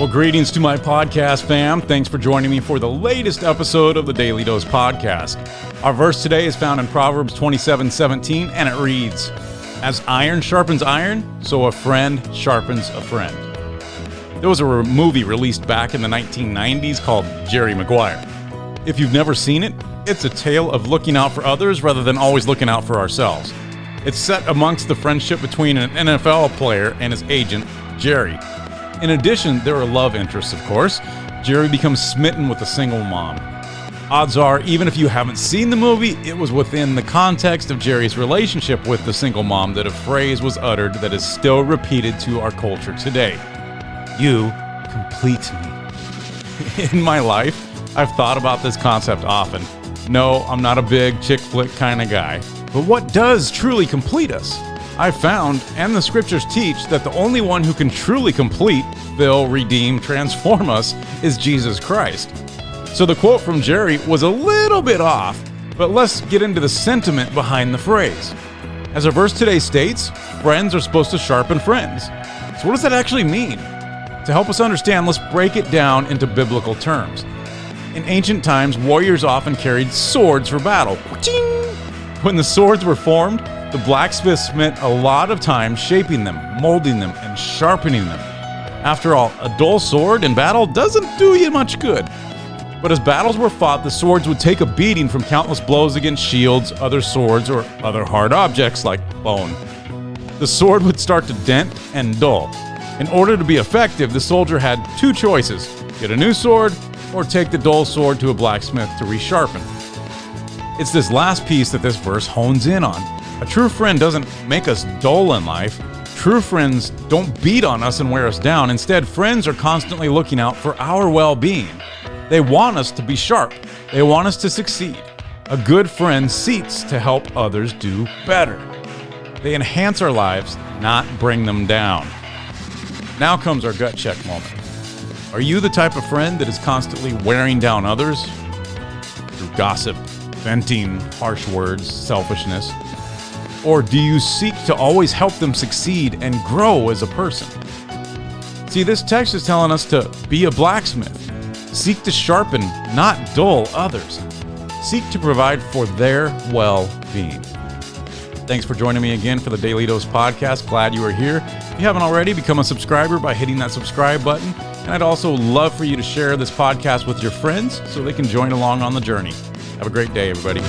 Well, greetings to my podcast fam. Thanks for joining me for the latest episode of the Daily Dose podcast. Our verse today is found in Proverbs 27:17, and it reads, "As iron sharpens iron, so a friend sharpens a friend." There was a movie released back in the 1990s called Jerry Maguire. If you've never seen it, it's a tale of looking out for others rather than always looking out for ourselves. It's set amongst the friendship between an NFL player and his agent, Jerry. In addition, there are love interests, of course. Jerry becomes smitten with a single mom. Odds are, even if you haven't seen the movie, it was within the context of Jerry's relationship with the single mom that a phrase was uttered that is still repeated to our culture today. "You complete me." In my life, I've thought about this concept often. No, I'm not a big chick flick kind of guy. But what does truly complete us? I've found, and the scriptures teach, that the only one who can truly complete, fill, redeem, transform us is Jesus Christ. So the quote from Jerry was a little bit off, but let's get into the sentiment behind the phrase. As our verse today states, friends are supposed to sharpen friends. So what does that actually mean? To help us understand, let's break it down into biblical terms. In ancient times, warriors often carried swords for battle. When the swords were formed, the blacksmith spent a lot of time shaping them, molding them, and sharpening them. After all, a dull sword in battle doesn't do you much good. But as battles were fought, the swords would take a beating from countless blows against shields, other swords, or other hard objects like bone. The sword would start to dent and dull. In order to be effective, the soldier had two choices: get a new sword, or take the dull sword to a blacksmith to resharpen. It's this last piece that this verse hones in on. A true friend doesn't make us dull in life. True friends don't beat on us and wear us down. Instead, friends are constantly looking out for our well-being. They want us to be sharp. They want us to succeed. A good friend seeks to help others do better. They enhance our lives, not bring them down. Now comes our gut check moment. Are you the type of friend that is constantly wearing down others through gossip, venting, harsh words, selfishness? Or do you seek to always help them succeed and grow as a person? See, this text is telling us to be a blacksmith. Seek to sharpen, not dull others. Seek to provide for their well-being. Thanks for joining me again for the Daily Dose podcast. Glad you are here. If you haven't already, become a subscriber by hitting that subscribe button. And I'd also love for you to share this podcast with your friends so they can join along on the journey. Have a great day, everybody.